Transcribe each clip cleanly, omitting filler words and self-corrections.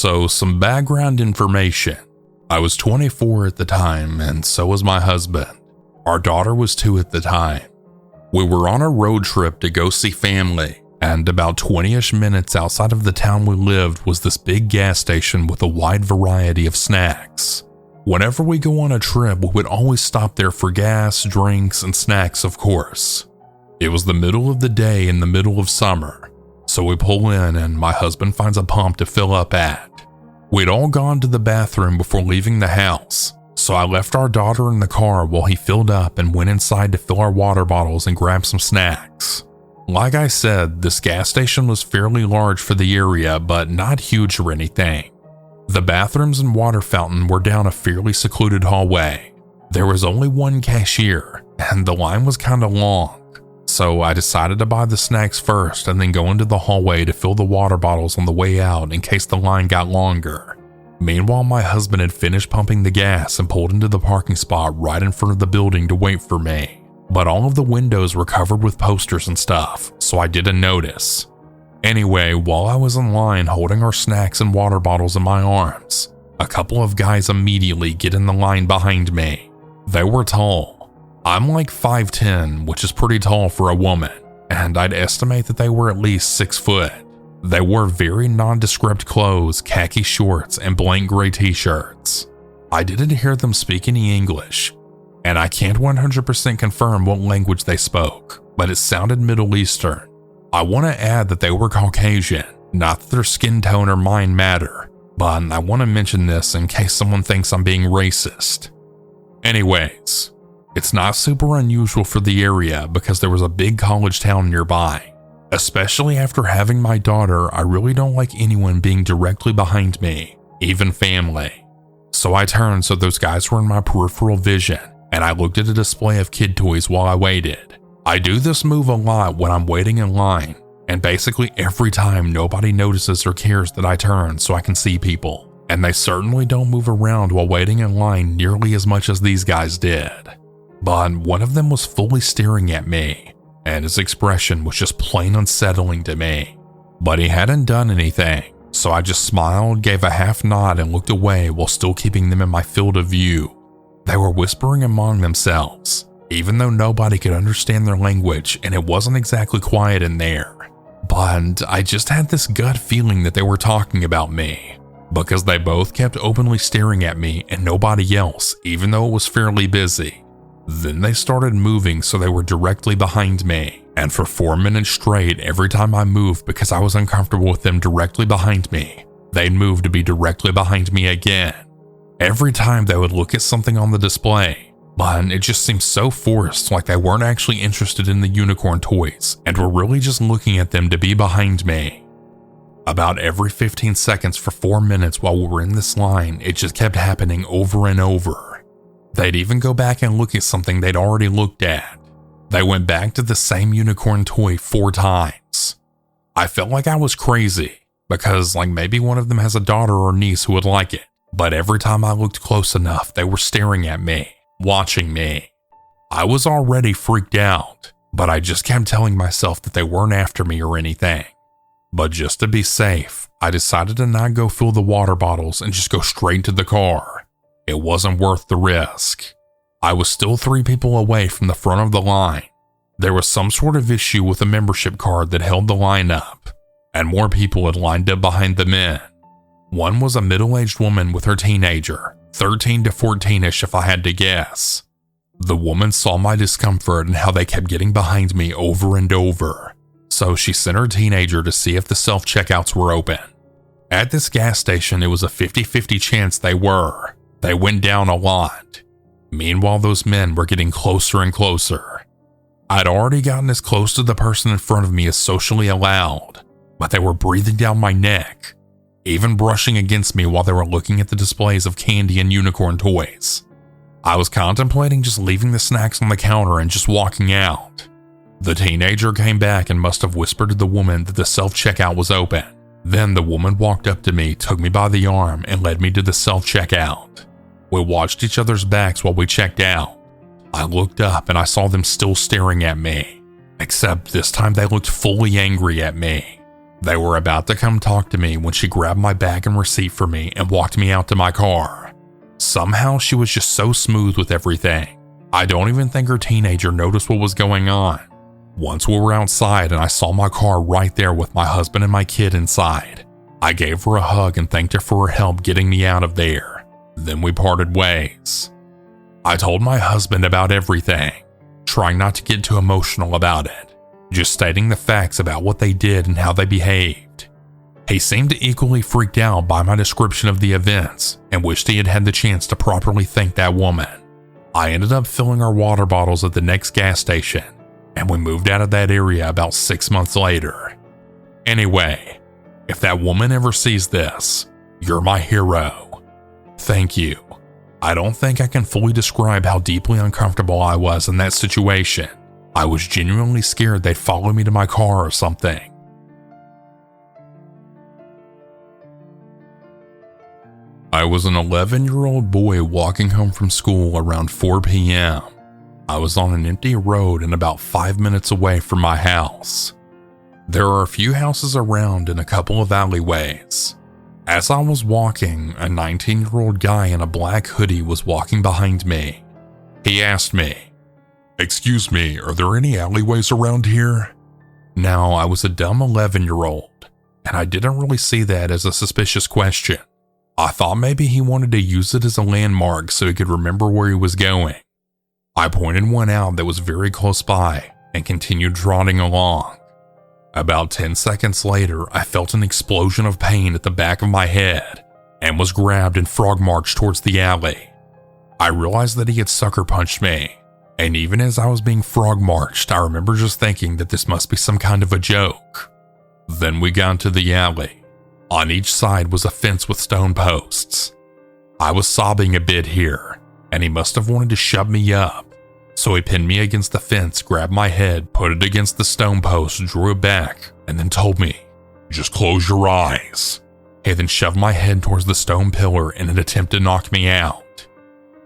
So some background information. I was 24 at the time, and so was my husband. Our daughter was 2 at the time. We were on a road trip to go see family, and about 20-ish minutes outside of the town we lived was this big gas station with a wide variety of snacks. Whenever we go on a trip, we would always stop there for gas, drinks, and snacks, of course. It was the middle of the day in the middle of summer, so we pull in and my husband finds a pump to fill up at. We'd all gone to the bathroom before leaving the house, so I left our daughter in the car while he filled up and went inside to fill our water bottles and grab some snacks. Like I said, this gas station was fairly large for the area, but not huge or anything. The bathrooms and water fountain were down a fairly secluded hallway. There was only one cashier, and the line was kinda long. So I decided to buy the snacks first and then go into the hallway to fill the water bottles on the way out in case the line got longer. Meanwhile, my husband had finished pumping the gas and pulled into the parking spot right in front of the building to wait for me. But all of the windows were covered with posters and stuff, so I didn't notice. Anyway, while I was in line holding our snacks and water bottles in my arms, a couple of guys immediately get in the line behind me. They were tall. I'm like 5'10", which is pretty tall for a woman, and I'd estimate that they were at least 6 foot. They wore very nondescript clothes, khaki shorts, and blank gray t-shirts. I didn't hear them speak any English, and I can't 100% confirm what language they spoke, but it sounded Middle Eastern. I want to add that they were Caucasian, not that their skin tone or mine matter, but I want to mention this in case someone thinks I'm being racist. Anyways, it's not super unusual for the area because there was a big college town nearby. Especially after having my daughter, I really don't like anyone being directly behind me, even family. So I turned so those guys were in my peripheral vision, and I looked at a display of kid toys while I waited. I do this move a lot when I'm waiting in line, and basically every time nobody notices or cares that I turn so I can see people, and they certainly don't move around while waiting in line nearly as much as these guys did. But one of them was fully staring at me, and his expression was just plain unsettling to me. But he hadn't done anything, so I just smiled, gave a half nod, and looked away while still keeping them in my field of view. They were whispering among themselves, even though nobody could understand their language and it wasn't exactly quiet in there. But I just had this gut feeling that they were talking about me, because they both kept openly staring at me and nobody else, even though it was fairly busy. Then they started moving so they were directly behind me, and for 4 minutes straight, every time I moved because I was uncomfortable with them directly behind me, they'd move to be directly behind me again. Every time they would look at something on the display, but it just seemed so forced, like they weren't actually interested in the unicorn toys and were really just looking at them to be behind me. About every 15 seconds for 4 minutes while we were in this line, it just kept happening over and over. They'd even go back and look at something they'd already looked at. They went back to the same unicorn toy 4 times. I felt like I was crazy, because maybe one of them has a daughter or niece who would like it, but every time I looked close enough, they were staring at me, watching me. I was already freaked out, but I just kept telling myself that they weren't after me or anything. But just to be safe, I decided to not go fill the water bottles and just go straight to the car. It wasn't worth the risk. I was still 3 people away from the front of the line. There was some sort of issue with a membership card that held the line up, and more people had lined up behind the men. One was a middle-aged woman with her teenager, 13 to 14-ish if I had to guess. The woman saw my discomfort and how they kept getting behind me over and over, so she sent her teenager to see if the self-checkouts were open. At this gas station, it was a 50-50 chance they were. They went down a lot. Meanwhile, those men were getting closer and closer. I'd already gotten as close to the person in front of me as socially allowed, but they were breathing down my neck, even brushing against me while they were looking at the displays of candy and unicorn toys. I was contemplating just leaving the snacks on the counter and just walking out. The teenager came back and must have whispered to the woman that the self-checkout was open. Then the woman walked up to me, took me by the arm, and led me to the self-checkout. We watched each other's backs while we checked out. I looked up and I saw them still staring at me, except this time they looked fully angry at me. They were about to come talk to me when she grabbed my bag and receipt for me and walked me out to my car. Somehow she was just so smooth with everything. I don't even think her teenager noticed what was going on. Once we were outside and I saw my car right there with my husband and my kid inside, I gave her a hug and thanked her for her help getting me out of there. Then we parted ways. I told my husband about everything, trying not to get too emotional about it, just stating the facts about what they did and how they behaved. He seemed equally freaked out by my description of the events and wished he had had the chance to properly thank that woman. I ended up filling our water bottles at the next gas station, and we moved out of that area about 6 months later. Anyway, if that woman ever sees this, you're my hero. Thank you. I don't think I can fully describe how deeply uncomfortable I was in that situation. I was genuinely scared they'd follow me to my car or something. I was an 11-year-old boy walking home from school around 4 p.m. I was on an empty road and about 5 minutes away from my house. There are a few houses around and a couple of alleyways. As I was walking, a 19-year-old guy in a black hoodie was walking behind me. He asked me, "Excuse me, are there any alleyways around here?" Now, I was a dumb 11-year-old, and I didn't really see that as a suspicious question. I thought maybe he wanted to use it as a landmark so he could remember where he was going. I pointed one out that was very close by and continued trotting along. About 10 seconds later, I felt an explosion of pain at the back of my head and was grabbed and frog marched towards the alley. I realized that he had sucker punched me, and even as I was being frog marched, I remember just thinking that this must be some kind of a joke. Then we got into the alley. On each side was a fence with stone posts. I was sobbing a bit here, and he must have wanted to shut me up. So he pinned me against the fence, grabbed my head, put it against the stone post, drew it back, and then told me, "Just close your eyes." He then shoved my head towards the stone pillar in an attempt to knock me out.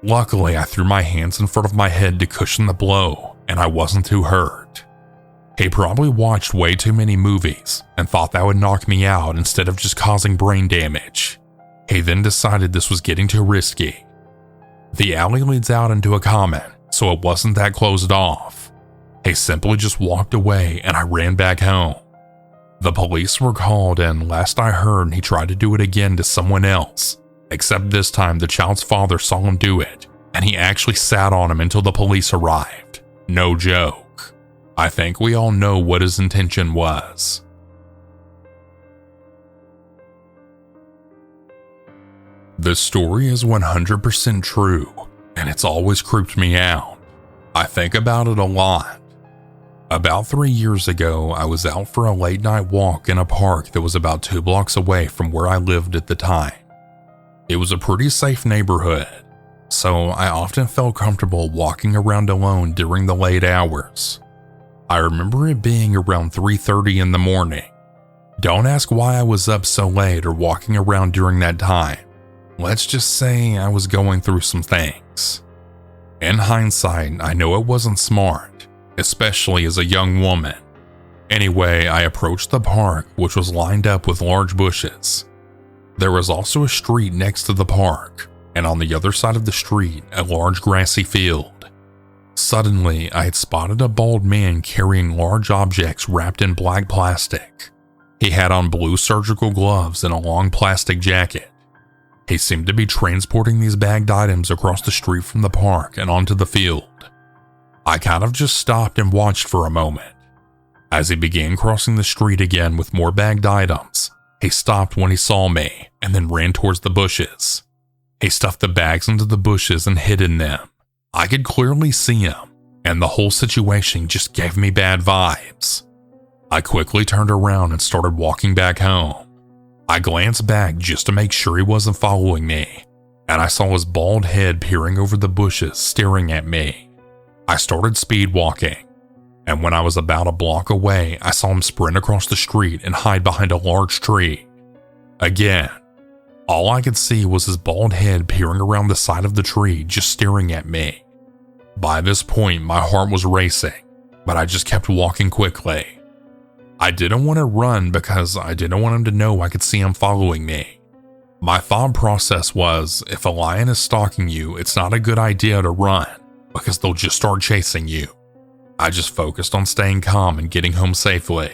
Luckily, I threw my hands in front of my head to cushion the blow, and I wasn't too hurt. He probably watched way too many movies and thought that would knock me out instead of just causing brain damage. He then decided this was getting too risky. The alley leads out into a common, so it wasn't that closed off. He simply just walked away and I ran back home. The police were called, and last I heard, he tried to do it again to someone else, except this time the child's father saw him do it, and he actually sat on him until the police arrived. No joke. I think we all know what his intention was. This story is 100% true, and it's always creeped me out. I think about it a lot. About 3 years ago, I was out for a late night walk in a park that was about 2 blocks away from where I lived at the time. It was a pretty safe neighborhood, so I often felt comfortable walking around alone during the late hours. I remember it being around 3:30 in the morning. Don't ask why I was up so late or walking around during that time. Let's just say I was going through some things. In hindsight, I know it wasn't smart, especially as a young woman. Anyway, I approached the park, which was lined up with large bushes. There was also a street next to the park, and on the other side of the street, a large grassy field. Suddenly, I had spotted a bald man carrying large objects wrapped in black plastic. He had on blue surgical gloves and a long plastic jacket. He seemed to be transporting these bagged items across the street from the park and onto the field. I kind of just stopped and watched for a moment. As he began crossing the street again with more bagged items, he stopped when he saw me and then ran towards the bushes. He stuffed the bags into the bushes and hid in them. I could clearly see him, and the whole situation just gave me bad vibes. I quickly turned around and started walking back home. I glanced back just to make sure he wasn't following me, and I saw his bald head peering over the bushes, staring at me. I started speed walking, and when I was about a block away, I saw him sprint across the street and hide behind a large tree. Again, all I could see was his bald head peering around the side of the tree, just staring at me. By this point, my heart was racing, but I just kept walking quickly. I didn't want to run because I didn't want him to know I could see him following me. My thought process was, if a lion is stalking you, it's not a good idea to run because they'll just start chasing you. I just focused on staying calm and getting home safely.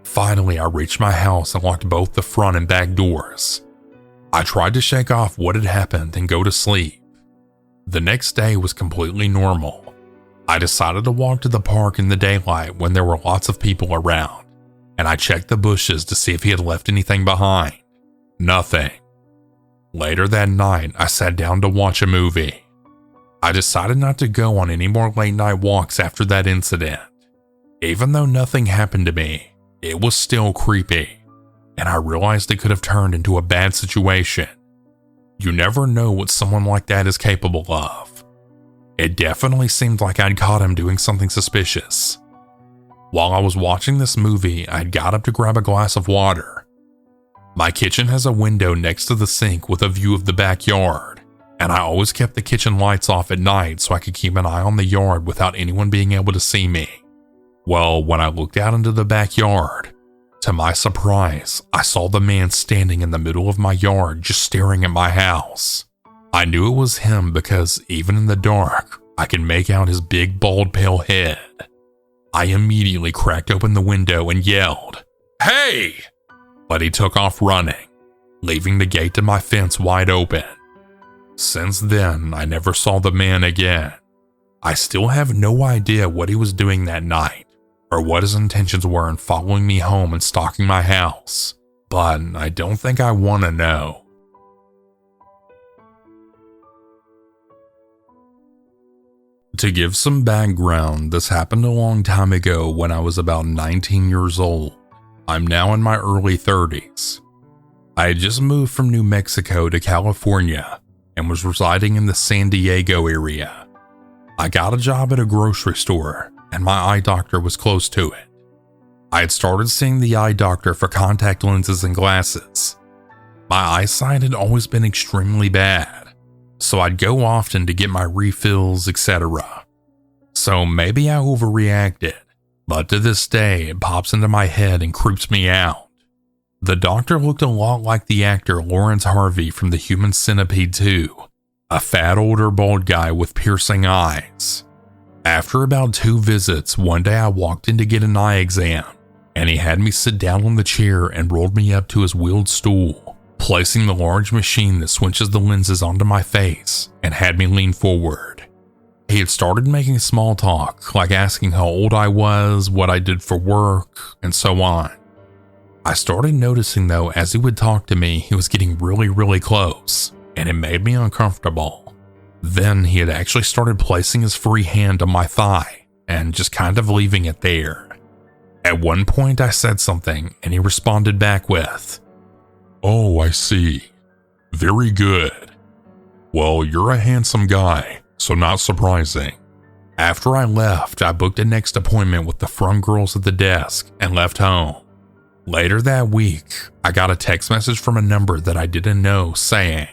Finally, I reached my house and locked both the front and back doors. I tried to shake off what had happened and go to sleep. The next day was completely normal. I decided to walk to the park in the daylight when there were lots of people around, and I checked the bushes to see if he had left anything behind. Nothing. Later that night, I sat down to watch a movie. I decided not to go on any more late night walks after that incident. Even though nothing happened to me, it was still creepy, and I realized it could have turned into a bad situation. You never know what someone like that is capable of. It definitely seemed like I'd caught him doing something suspicious. While I was watching this movie, I got up to grab a glass of water. My kitchen has a window next to the sink with a view of the backyard, and I always kept the kitchen lights off at night so I could keep an eye on the yard without anyone being able to see me. Well, when I looked out into the backyard, to my surprise, I saw the man standing in the middle of my yard just staring at my house. I knew it was him because even in the dark, I could make out his big bald pale head. I immediately cracked open the window and yelled, "Hey!" But he took off running, leaving the gate to my fence wide open. Since then, I never saw the man again. I still have no idea what he was doing that night, or what his intentions were in following me home and stalking my house, but I don't think I want to know. To give some background, this happened a long time ago when I was about 19 years old. I'm now in my early 30s. I had just moved from New Mexico to California and was residing in the San Diego area. I got a job at a grocery store, and my eye doctor was close to it. I had started seeing the eye doctor for contact lenses and glasses. My eyesight had always been extremely bad, so I'd go often to get my refills, etc. So maybe I overreacted, but to this day it pops into my head and creeps me out. The doctor looked a lot like the actor Lawrence Harvey from The Human Centipede 2, a fat older bald guy with piercing eyes. After about 2 visits, one day I walked in to get an eye exam, and he had me sit down on the chair and rolled me up to his wheeled stool, placing the large machine that switches the lenses onto my face and had me lean forward. He had started making small talk, like asking how old I was, what I did for work, and so on. I started noticing though, as he would talk to me, he was getting really close, and it made me uncomfortable. Then he had actually started placing his free hand on my thigh and just kind of leaving it there. At one point I said something and he responded back with, "Oh, I see. Very good. Well, you're a handsome guy, so not surprising." After I left, I booked a next appointment with the front girls at the desk and left home. Later that week, I got a text message from a number that I didn't know saying,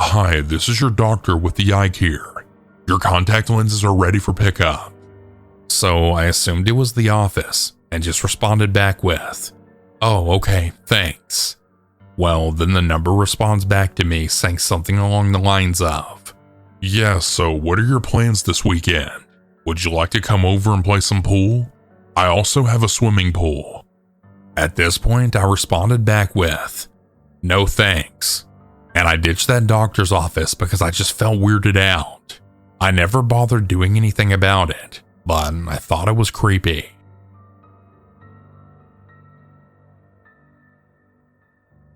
"Hi, this is your doctor with the eye care. Your contact lenses are ready for pickup." So I assumed it was the office and just responded back with, "Oh, okay, thanks." Well, then the number responds back to me saying something along the lines of, "Yeah, so what are your plans this weekend? Would you like to come over and play some pool? I also have a swimming pool." At this point, I responded back with, "No thanks," and I ditched that doctor's office because I just felt weirded out. I never bothered doing anything about it, but I thought it was creepy.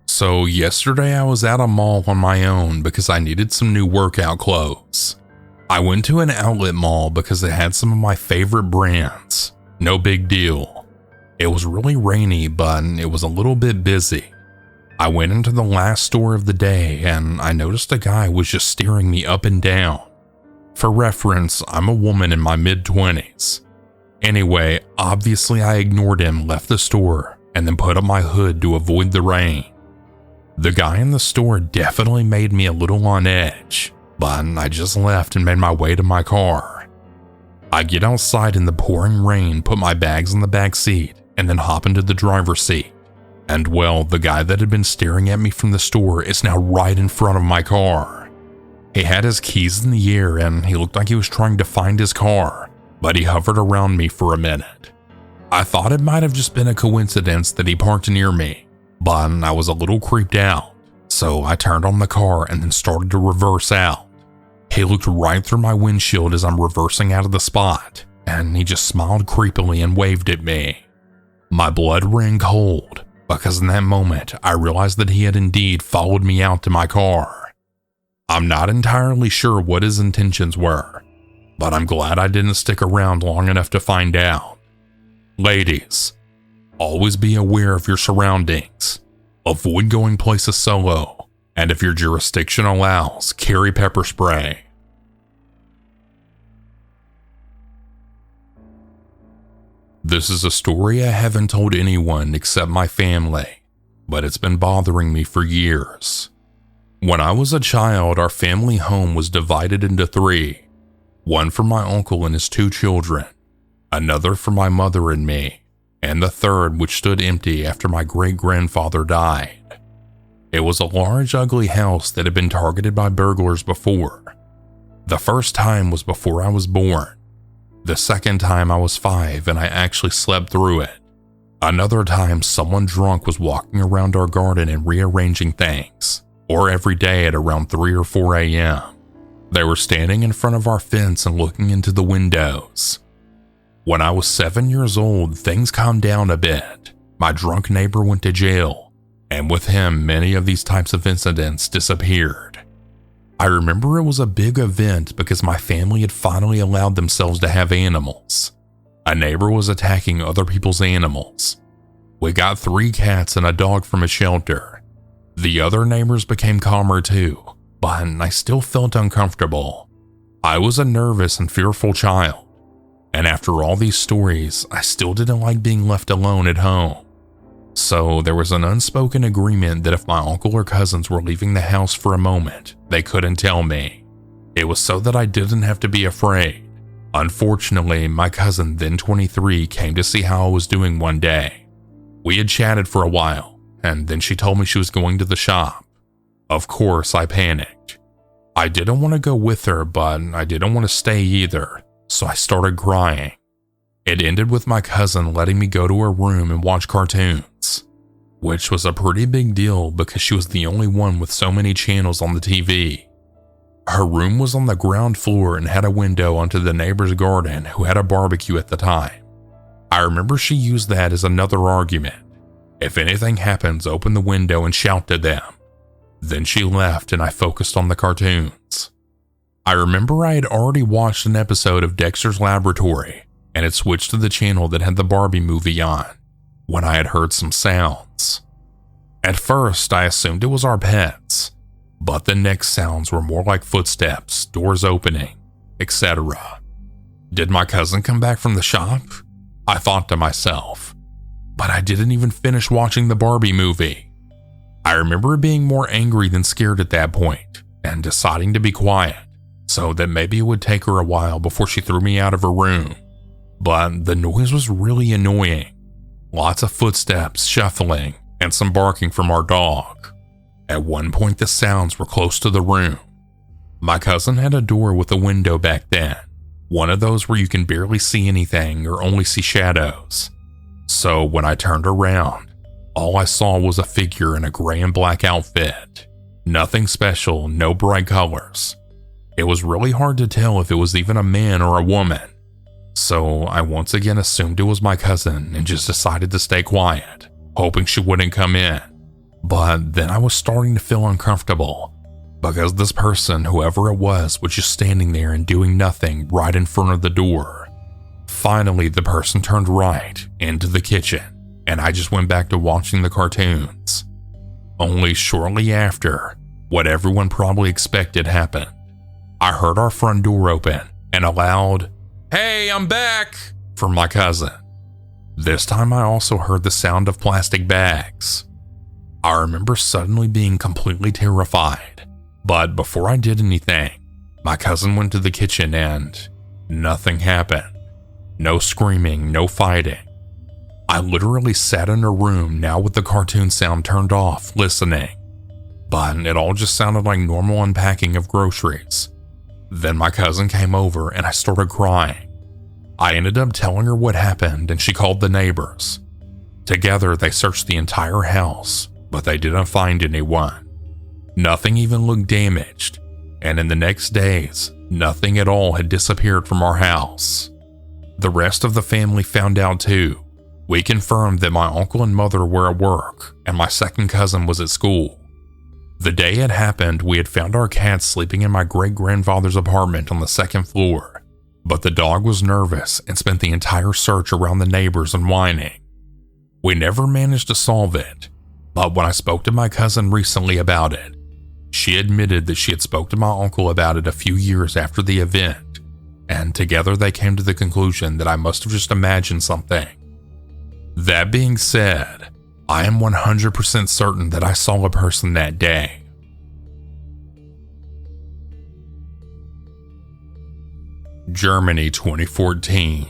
So yesterday I was at a mall on my own because I needed some new workout clothes. I went to an outlet mall because it had some of my favorite brands. No big deal. It was really rainy, but it was a little bit busy. I went into the last store of the day and I noticed a guy was just staring me up and down. For reference, I'm a woman in my mid-20s. Anyway, obviously I ignored him, left the store, and then put up my hood to avoid the rain. The guy in the store definitely made me a little on edge, but I just left and made my way to my car. I get outside in the pouring rain, put my bags in the back seat, and then hop into the driver's seat. And well, the guy that had been staring at me from the store is now right in front of my car. He had his keys in the air and he looked like he was trying to find his car, but he hovered around me for a minute. I thought it might have just been a coincidence that he parked near me, but I was a little creeped out, so I turned on the car and then started to reverse out. He looked right through my windshield as I'm reversing out of the spot, and he just smiled creepily and waved at me. My blood ran cold, because in that moment I realized that he had indeed followed me out to my car. I'm not entirely sure what his intentions were, but I'm glad I didn't stick around long enough to find out. Ladies, always be aware of your surroundings. Avoid going places solo, and if your jurisdiction allows, carry pepper spray. This is a story I haven't told anyone except my family, but it's been bothering me for years. When I was a child, our family home was divided into 3. One for my uncle and his 2 children, another for my mother and me, and the third which stood empty after my great-grandfather died. It was a large, ugly house that had been targeted by burglars before. The first time was before I was born. The second time I was 5 and I actually slept through it. Another time someone drunk was walking around our garden and rearranging things, or every day at around 3 or 4 a.m. They were standing in front of our fence and looking into the windows. When I was 7 years old, things calmed down a bit. My drunk neighbor went to jail, and with him, many of these types of incidents disappeared. I remember it was a big event because my family had finally allowed themselves to have animals. A neighbor was attacking other people's animals. We got 3 cats and a dog from a shelter. The other neighbors became calmer too, but I still felt uncomfortable. I was a nervous and fearful child, and after all these stories, I still didn't like being left alone at home. So there was an unspoken agreement that if my uncle or cousins were leaving the house for a moment, they couldn't tell me. It was so that I didn't have to be afraid. Unfortunately, my cousin, then 23, came to see how I was doing one day. We had chatted for a while, and then she told me she was going to the shop. Of course, I panicked. I didn't want to go with her, but I didn't want to stay either, so I started crying. It ended with my cousin letting me go to her room and watch cartoons, which was a pretty big deal because she was the only one with so many channels on the TV. Her room was on the ground floor and had a window onto the neighbor's garden who had a barbecue at the time. I remember she used that as another argument. If anything happens, open the window and shout to them. Then she left and I focused on the cartoons. I remember I had already watched an episode of Dexter's Laboratory and had switched to the channel that had the Barbie movie on when I had heard some sounds. At first, I assumed it was our pets, but the next sounds were more like footsteps, doors opening, etc. Did my cousin come back from the shop? I thought to myself, but I didn't even finish watching the Barbie movie. I remember being more angry than scared at that point and deciding to be quiet so that maybe it would take her a while before she threw me out of her room. But the noise was really annoying. Lots of footsteps, shuffling, and some barking from our dog. At one point, the sounds were close to the room. My cousin had a door with a window back then, one of those where you can barely see anything or only see shadows. So when I turned around, all I saw was a figure in a gray and black outfit. Nothing special, no bright colors. It was really hard to tell if it was even a man or a woman. So I once again assumed it was my cousin and just decided to stay quiet, hoping she wouldn't come in. But then I was starting to feel uncomfortable because this person, whoever it was just standing there and doing nothing right in front of the door. Finally, the person turned right into the kitchen and I just went back to watching the cartoons. Only shortly after, what everyone probably expected happened. I heard our front door open and a loud, "Hey, I'm back," from my cousin. This time I also heard the sound of plastic bags. I remember suddenly being completely terrified, but before I did anything, my cousin went to the kitchen and nothing happened. No screaming, no fighting. I literally sat in a room, now with the cartoon sound turned off, listening. But it all just sounded like normal unpacking of groceries. Then my cousin came over and I started crying. I ended up telling her what happened and she called the neighbors. Together they searched the entire house, but they didn't find anyone. Nothing even looked damaged, and in the next days, nothing at all had disappeared from our house. The rest of the family found out too. We confirmed that my uncle and mother were at work and my second cousin was at school. The day it happened, we had found our cat sleeping in my great-grandfather's apartment on the second floor, but the dog was nervous and spent the entire search around the neighbors and whining. We never managed to solve it, but when I spoke to my cousin recently about it, she admitted that she had spoke to my uncle about it a few years after the event, and together they came to the conclusion that I must have just imagined something. That being said, I am 100% certain that I saw a person that day. Germany 2014.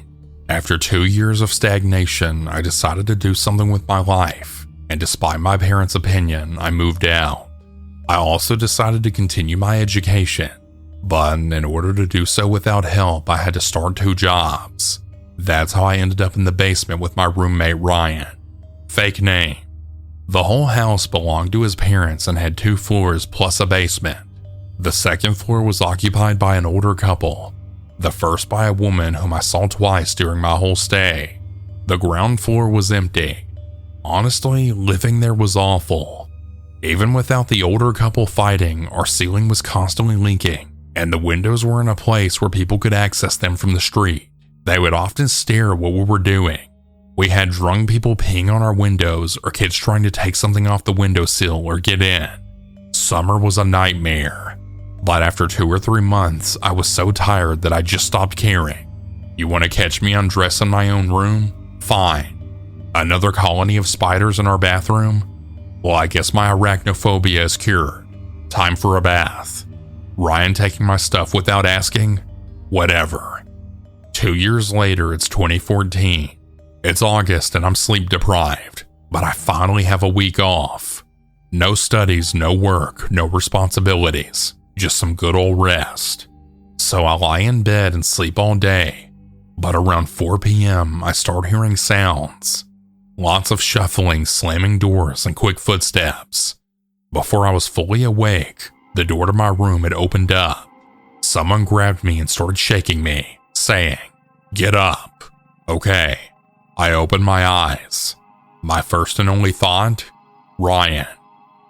After 2 years of stagnation, I decided to do something with my life, and despite my parents' opinion, I moved out. I also decided to continue my education, but in order to do so without help, I had to start 2 jobs. That's how I ended up in the basement with my roommate Ryan. Fake name. The whole house belonged to his parents and had 2 floors plus a basement. The second floor was occupied by an older couple. The first by a woman whom I saw twice during my whole stay. The ground floor was empty. Honestly, living there was awful. Even without the older couple fighting, our ceiling was constantly leaking, and the windows were in a place where people could access them from the street. They would often stare at what we were doing. We had drunk people peeing on our windows or kids trying to take something off the windowsill or get in. Summer was a nightmare. But after 2 or 3 months, I was so tired that I just stopped caring. You want to catch me undressed in my own room? Fine. Another colony of spiders in our bathroom? Well, I guess my arachnophobia is cured. Time for a bath. Ryan taking my stuff without asking? Whatever. 2 years later, it's 2014. It's August and I'm sleep deprived, but I finally have a week off. No studies, no work, no responsibilities, just some good old rest. So I lie in bed and sleep all day, but around 4 p.m. I start hearing sounds. Lots of shuffling, slamming doors, and quick footsteps. Before I was fully awake, the door to my room had opened up. Someone grabbed me and started shaking me, saying, "Get up." Okay. I opened my eyes. My first and only thought? Ryan.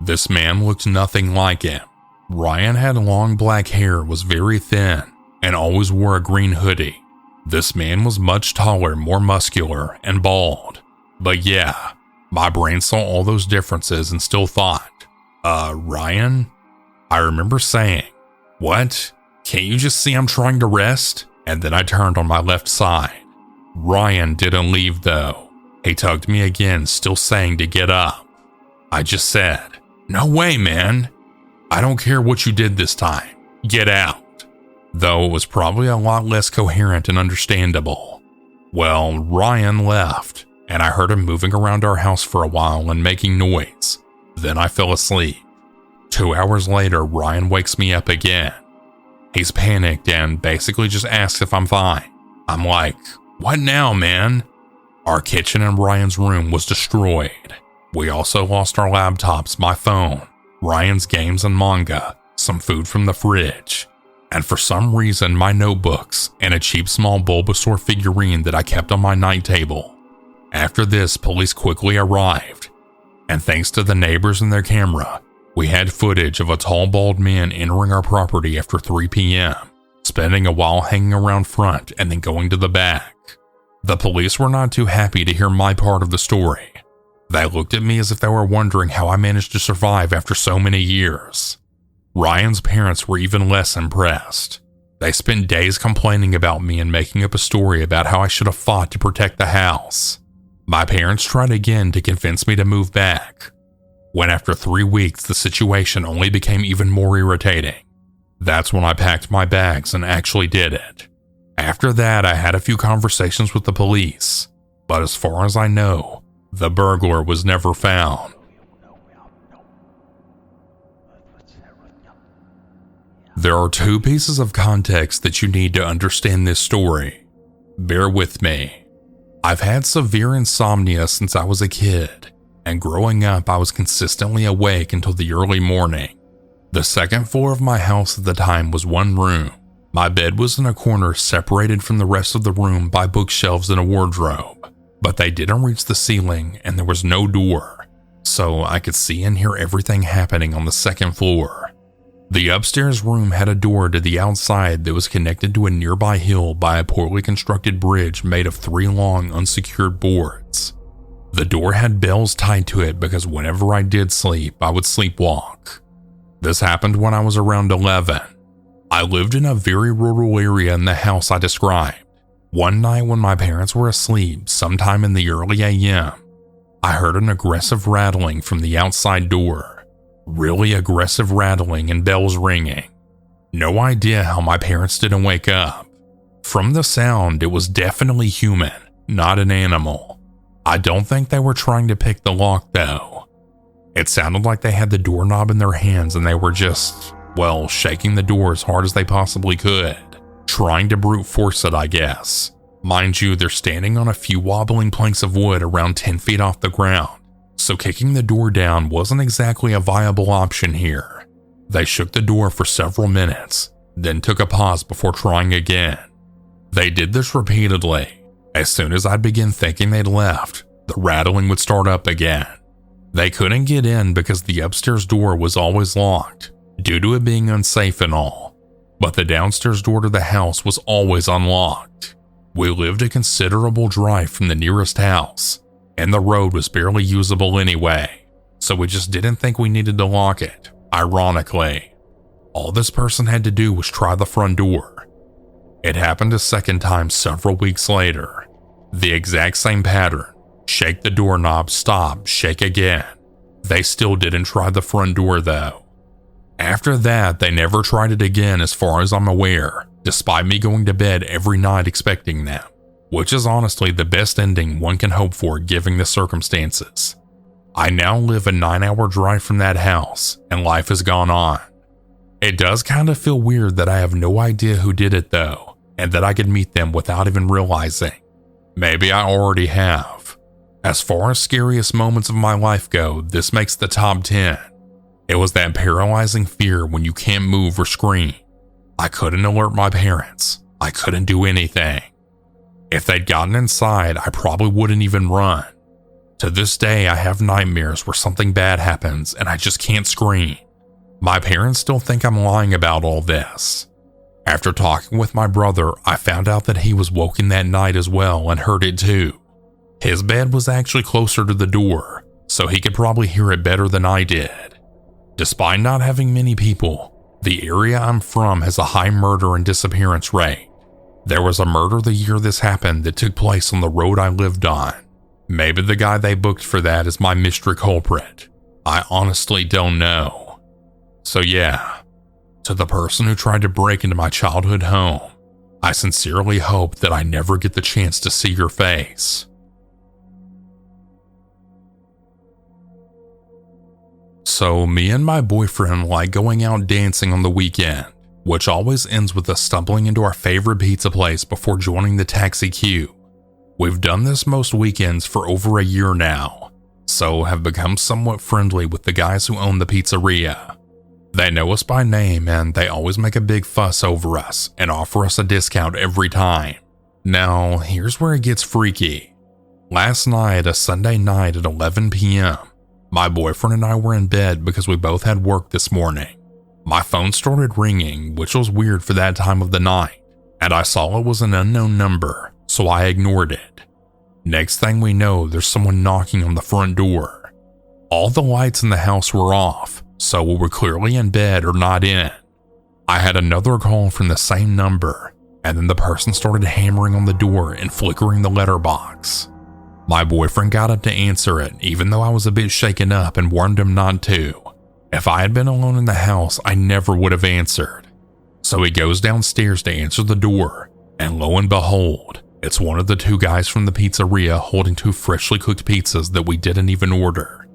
This man looked nothing like him. Ryan had long black hair, was very thin, and always wore a green hoodie. This man was much taller, more muscular, and bald. But yeah, my brain saw all those differences and still thought, Ryan? I remember saying, "What? Can't you just see I'm trying to rest?" And then I turned on my left side. Ryan didn't leave though. He tugged me again, still saying to get up. I just said, "No way, man. I don't care what you did this time. Get out." Though it was probably a lot less coherent and understandable. Well, Ryan left, and I heard him moving around our house for a while and making noise. Then I fell asleep. 2 hours later, Ryan wakes me up again. He's panicked and basically just asks if I'm fine. I'm like, "What now, man?" Our kitchen in Ryan's room was destroyed. We also lost our laptops, my phone, Ryan's games and manga, some food from the fridge, and for some reason my notebooks and a cheap small Bulbasaur figurine that I kept on my night table. After this, police quickly arrived, and thanks to the neighbors and their camera, we had footage of a tall bald man entering our property after 3 p.m., spending a while hanging around front and then going to the back. The police were not too happy to hear my part of the story. They looked at me as if they were wondering how I managed to survive after so many years. Ryan's parents were even less impressed. They spent days complaining about me and making up a story about how I should have fought to protect the house. My parents tried again to convince me to move back, when after 3 weeks the situation only became even more irritating. That's when I packed my bags and actually did it. After that, I had a few conversations with the police. but as far as I know, the burglar was never found. There are two pieces of context that you need to understand this story. Bear with me. I've had severe insomnia since I was a kid, and growing up I was consistently awake until the early morning. The second floor of my house at the time was one room. My bed was in a corner separated from the rest of the room by bookshelves and a wardrobe, but they didn't reach the ceiling and there was no door, so I could see and hear everything happening on the second floor. The upstairs room had a door to the outside that was connected to a nearby hill by a poorly constructed bridge made of 3 long unsecured boards. The door had bells tied to it because whenever I did sleep, I would sleepwalk. This happened when I was around 11. I lived in a very rural area in the house I described. One night when my parents were asleep, sometime in the early AM, I heard an aggressive rattling from the outside door. Really aggressive rattling and bells ringing. No idea how my parents didn't wake up. From the sound, it was definitely human, not an animal. I don't think they were trying to pick the lock though. It sounded like they had the doorknob in their hands and they were just, well, shaking the door as hard as they possibly could. Trying to brute force it, I guess. Mind you, they're standing on a few wobbling planks of wood around 10 feet off the ground, so kicking the door down wasn't exactly a viable option here. They shook the door for several minutes, then took a pause before trying again. They did this repeatedly. As soon as I'd begin thinking they'd left, the rattling would start up again. They couldn't get in because the upstairs door was always locked, due to it being unsafe and all, but the downstairs door to the house was always unlocked. We lived a considerable drive from the nearest house, and the road was barely usable anyway, so we just didn't think we needed to lock it. Ironically, all this person had to do was try the front door. It happened a second time several weeks later. The exact same pattern. Shake the doorknob, stop, shake again. They still didn't try the front door though. After that, they never tried it again as far as I'm aware, despite me going to bed every night expecting them, which is honestly the best ending one can hope for given the circumstances. I now live a 9-hour drive from that house, and life has gone on. It does kind of feel weird that I have no idea who did it though, and that I could meet them without even realizing. Maybe I already have. As far as scariest moments of my life go, this makes the top 10. It was that paralyzing fear when you can't move or scream. I couldn't alert my parents. I couldn't do anything. If they'd gotten inside, I probably wouldn't even run. To this day, I have nightmares where something bad happens and I just can't scream. My parents still think I'm lying about all this. After talking with my brother, I found out that he was woken that night as well and heard it too. His bed was actually closer to the door, so he could probably hear it better than I did. Despite not having many people, the area I'm from has a high murder and disappearance rate. There was a murder the year this happened that took place on the road I lived on. Maybe the guy they booked for that is my mystery culprit. I honestly don't know. So yeah, to the person who tried to break into my childhood home, I sincerely hope that I never get the chance to see your face. So me and my boyfriend like going out dancing on the weekend, which always ends with us stumbling into our favorite pizza place before joining the taxi queue. We've done this most weekends for over a year now, so have become somewhat friendly with the guys who own the pizzeria. They know us by name and they always make a big fuss over us and offer us a discount every time. Now, here's where it gets freaky. Last night, a Sunday night at 11 p.m., my boyfriend and I were in bed because we both had work this morning. My phone started ringing, which was weird for that time of the night, and I saw it was an unknown number, so I ignored it. Next thing we know, there's someone knocking on the front door. All the lights in the house were off, so we were clearly in bed or not in. I had another call from the same number, and then the person started hammering on the door and flickering the letterbox. My boyfriend got up to answer it, even though I was a bit shaken up and warned him not to. If I had been alone in the house, I never would have answered. So he goes downstairs to answer the door, and lo and behold, It's one of the two guys from the pizzeria holding two freshly cooked pizzas that we didn't even order.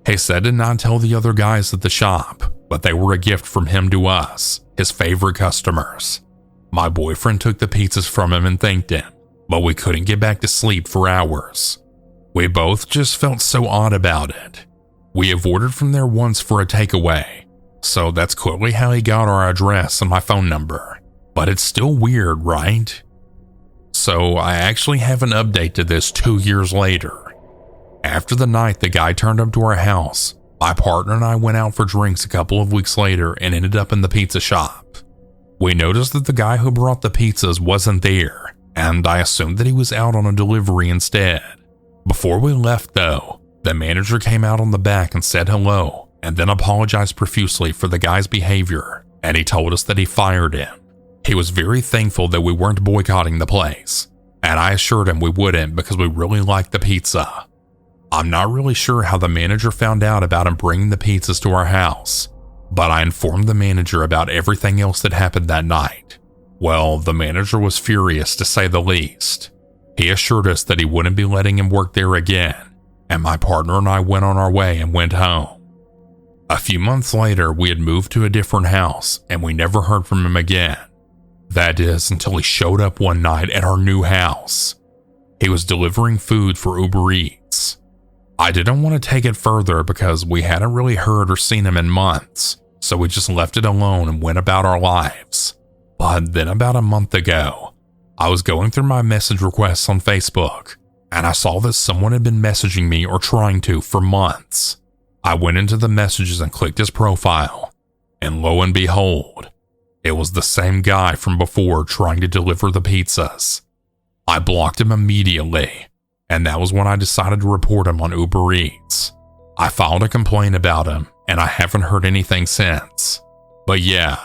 He said to not tell the other guys at the shop, but they were a gift from him to us, his favorite customers. My boyfriend took the pizzas from him and thanked him, but we couldn't get back to sleep for hours. We both just felt so odd about it. We have ordered from there once for a takeaway, so that's clearly how he got our address and my phone number. But it's still weird, right? So I actually have an update to this 2 years later. After the night the guy turned up to our house, my partner and I went out for drinks a couple of weeks later and ended up in the pizza shop. We noticed that the guy who brought the pizzas wasn't there, and I assumed that he was out on a delivery instead. Before we left though, the manager came out on the back and said hello, and then apologized profusely for the guy's behavior, and he told us that he fired him. He was very thankful that we weren't boycotting the place, and I assured him we wouldn't because we really liked the pizza. I'm not really sure how the manager found out about him bringing the pizzas to our house, but I informed the manager about everything else that happened that night. Well, the manager was furious to say the least. He assured us that he wouldn't be letting him work there again, and my partner and I went on our way and went home. A few months later, we had moved to a different house, and we never heard from him again. That is, until he showed up one night at our new house. He was delivering food for Uber Eats. I didn't want to take it further because we hadn't really heard or seen him in months, so we just left it alone and went about our lives. But then about a month ago, I was going through my message requests on Facebook, and I saw that someone had been messaging me or trying to for months. I went into the messages and clicked his profile, and lo and behold, it was the same guy from before trying to deliver the pizzas. I blocked him immediately, and that was when I decided to report him on Uber Eats. I filed a complaint about him, and I haven't heard anything since. But yeah,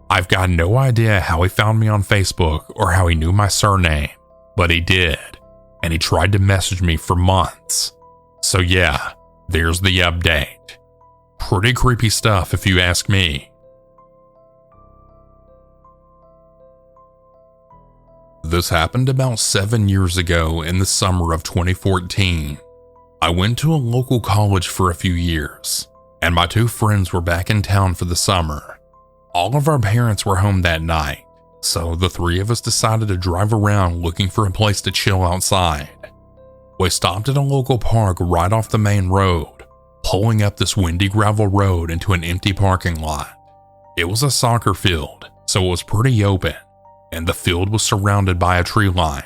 I've got no idea how he found me on Facebook or how he knew my surname, but he did, and he tried to message me for months. So yeah, there's the update. Pretty creepy stuff if you ask me. This happened about 7 years ago in the summer of 2014. I went to a local college for a few years, and my two friends were back in town for the summer. All of our parents were home that night, so the three of us decided to drive around looking for a place to chill outside. We stopped at a local park right off the main road, pulling up this windy gravel road into an empty parking lot. It was a soccer field, so it was pretty open, and the field was surrounded by a tree line.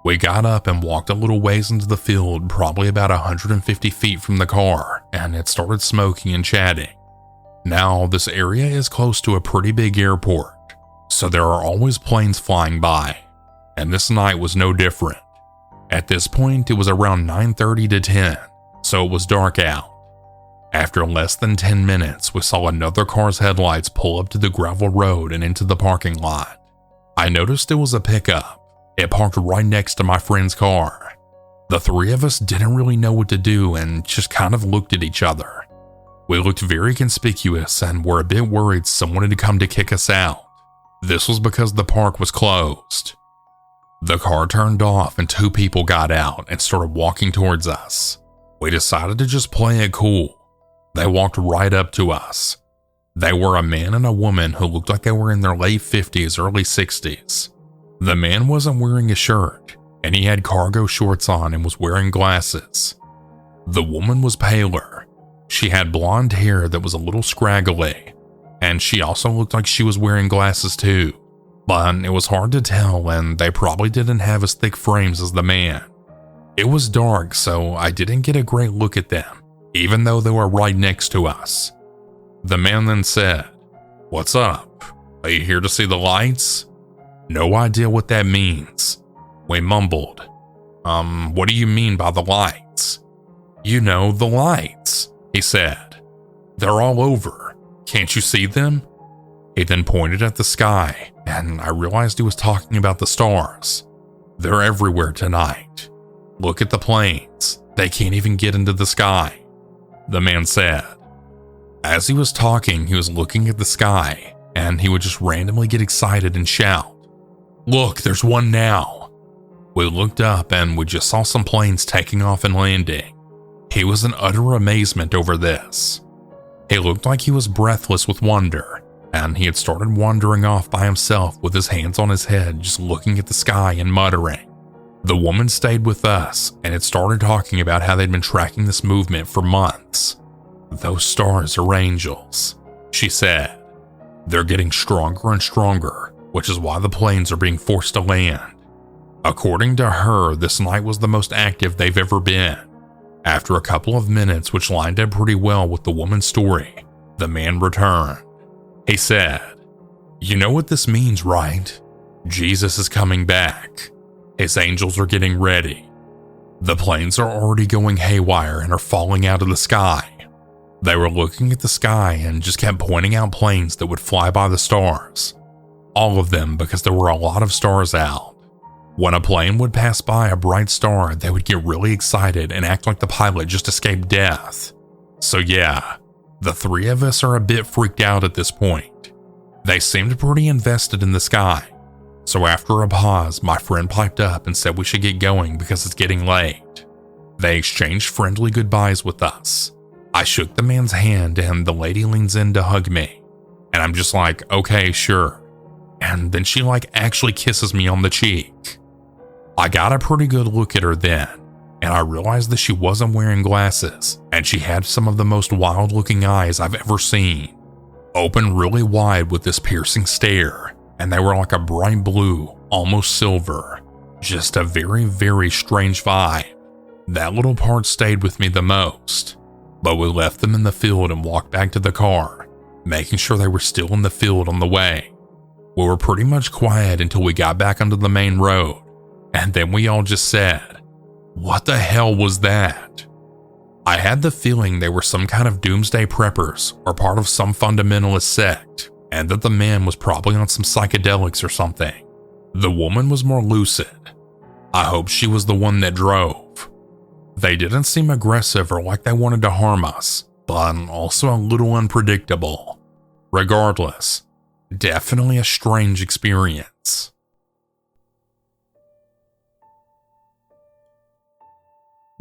We got up and walked a little ways into the field, probably about 150 feet from the car, and it started smoking and chatting. Now, this area is close to a pretty big airport, so there are always planes flying by, and this night was no different. At this point, it was around 9:30 to 10, so it was dark out. After less than 10 minutes, we saw another car's headlights pull up to the gravel road and into the parking lot. I noticed it was a pickup. It parked right next to my friend's car. The three of us didn't really know what to do and just kind of looked at each other. We looked very conspicuous and were a bit worried someone had come to kick us out. This was because the park was closed. The car turned off and two people got out and started walking towards us. We decided to just play it cool. They walked right up to us. They were a man and a woman who looked like they were in their late 50s, early 60s. The man wasn't wearing a shirt, and he had cargo shorts on and was wearing glasses. The woman was paler. She had blonde hair that was a little scraggly, and she also looked like she was wearing glasses too, but it was hard to tell, and they probably didn't have as thick frames as the man. It was dark, so I didn't get a great look at them, even though they were right next to us. The man then said, "What's up? Are you here to see the lights?" No idea what that means. We mumbled, "What do you mean by the lights?" "You know, the lights," he said. "They're all over. Can't you see them?" He then pointed at the sky, and I realized he was talking about the stars. "They're everywhere tonight. Look at the planes. They can't even get into the sky," the man said. As he was talking, he was looking at the sky, and he would just randomly get excited and shout, "Look, there's one now." We looked up and we just saw some planes taking off and landing. He was in utter amazement over this. He looked like he was breathless with wonder, and he had started wandering off by himself with his hands on his head, just looking at the sky and muttering. The woman stayed with us and had started talking about how they'd been tracking this movement for months. "Those stars are angels," she said. "They're getting stronger and stronger, which is why the planes are being forced to land." According to her, this night was the most active they've ever been. After a couple of minutes, which lined up pretty well with the woman's story, the man returned. He said, "You know what this means, right? Jesus is coming back. His angels are getting ready. The planes are already going haywire and are falling out of the sky." They were looking at the sky and just kept pointing out planes that would fly by the stars. All of them, because there were a lot of stars out. When a plane would pass by a bright star, they would get really excited and act like the pilot just escaped death. So yeah, the three of us are a bit freaked out at this point. They seemed pretty invested in the sky. So after a pause, my friend piped up and said we should get going because it's getting late. They exchanged friendly goodbyes with us. I shook the man's hand and the lady leans in to hug me. And I'm just like, okay, sure. And then she actually kisses me on the cheek. I got a pretty good look at her then, and I realized that she wasn't wearing glasses, and she had some of the most wild looking eyes I've ever seen. Open really wide with this piercing stare, and they were like a bright blue, almost silver. Just a very, very strange vibe. That little part stayed with me the most. But we left them in the field and walked back to the car, making sure they were still in the field on the way. We were pretty much quiet until we got back onto the main road, and then we all just said, "What the hell was that?" I had the feeling they were some kind of doomsday preppers or part of some fundamentalist sect, and that the man was probably on some psychedelics or something. The woman was more lucid. I hope she was the one that drove. They didn't seem aggressive or like they wanted to harm us, but also a little unpredictable. Regardless, definitely a strange experience.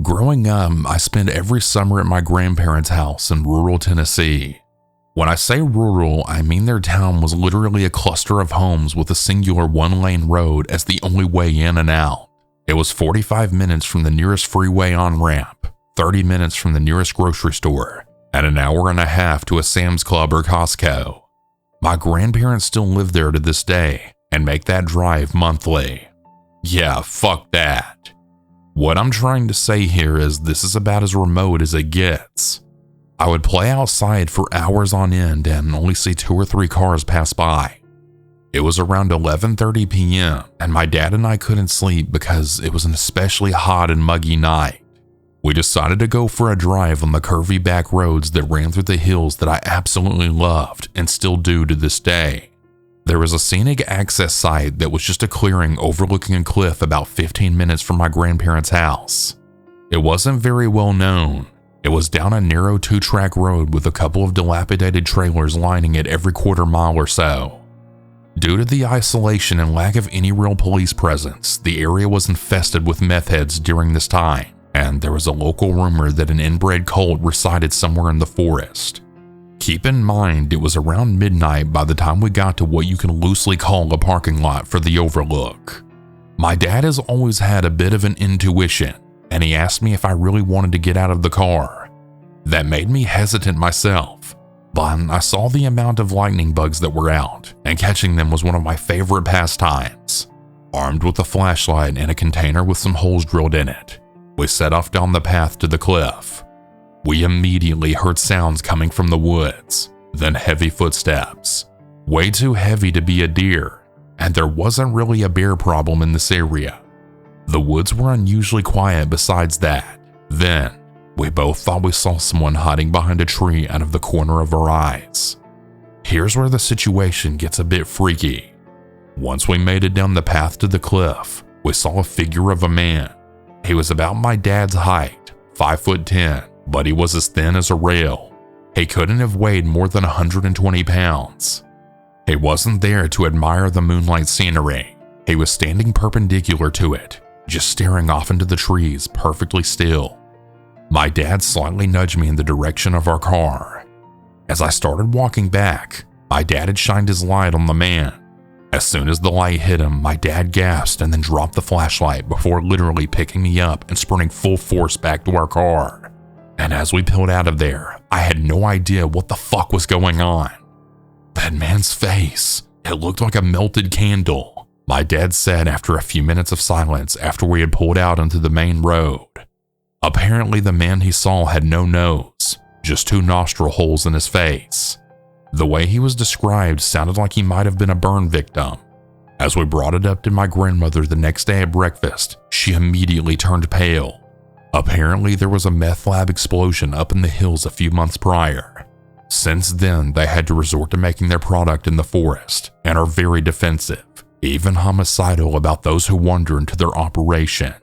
Growing up, I spent every summer at my grandparents' house in rural Tennessee. When I say rural, I mean their town was literally a cluster of homes with a singular one-lane road as the only way in and out. It was 45 minutes from the nearest freeway on-ramp, 30 minutes from the nearest grocery store, and an hour and a half to a Sam's Club or Costco. My grandparents still live there to this day and make that drive monthly. Yeah, fuck that. What I'm trying to say here is this is about as remote as it gets. I would play outside for hours on end and only see 2 or 3 cars pass by. It was around 11:30 p.m. and my dad and I couldn't sleep because it was an especially hot and muggy night. We decided to go for a drive on the curvy back roads that ran through the hills that I absolutely loved and still do to this day. There was a scenic access site that was just a clearing overlooking a cliff about 15 minutes from my grandparents' house. It wasn't very well known. It was down a narrow 2-track road with a couple of dilapidated trailers lining it every quarter mile or so. Due to the isolation and lack of any real police presence, the area was infested with meth heads during this time, and there was a local rumor that an inbred cult resided somewhere in the forest. Keep in mind, it was around midnight by the time we got to what you can loosely call a parking lot for the overlook. My dad has always had a bit of an intuition, and he asked me if I really wanted to get out of the car. That made me hesitant myself, but I saw the amount of lightning bugs that were out, and catching them was one of my favorite pastimes. Armed with a flashlight and a container with some holes drilled in it, we set off down the path to the cliff. We immediately heard sounds coming from the woods, then heavy footsteps. Way too heavy to be a deer, and there wasn't really a bear problem in this area. The woods were unusually quiet besides that. Then, we both thought we saw someone hiding behind a tree out of the corner of our eyes. Here's where the situation gets a bit freaky. Once we made it down the path to the cliff, we saw a figure of a man. He was about my dad's height, 5'10", but he was as thin as a rail. He couldn't have weighed more than 120 pounds. He wasn't there to admire the moonlight scenery. He was standing perpendicular to it, just staring off into the trees, perfectly still. My dad slightly nudged me in the direction of our car. As I started walking back, my dad had shined his light on the man. As soon as the light hit him, my dad gasped and then dropped the flashlight before literally picking me up and sprinting full force back to our car. And as we peeled out of there, I had no idea what the fuck was going on. That man's face, it looked like a melted candle, my dad said after a few minutes of silence after we had pulled out onto the main road. Apparently the man he saw had no nose, just 2 nostril holes in his face. The way he was described sounded like he might have been a burn victim. As we brought it up to my grandmother the next day at breakfast, she immediately turned pale. Apparently there was a meth lab explosion up in the hills a few months prior. Since then, they had to resort to making their product in the forest and are very defensive, even homicidal about those who wander into their operation.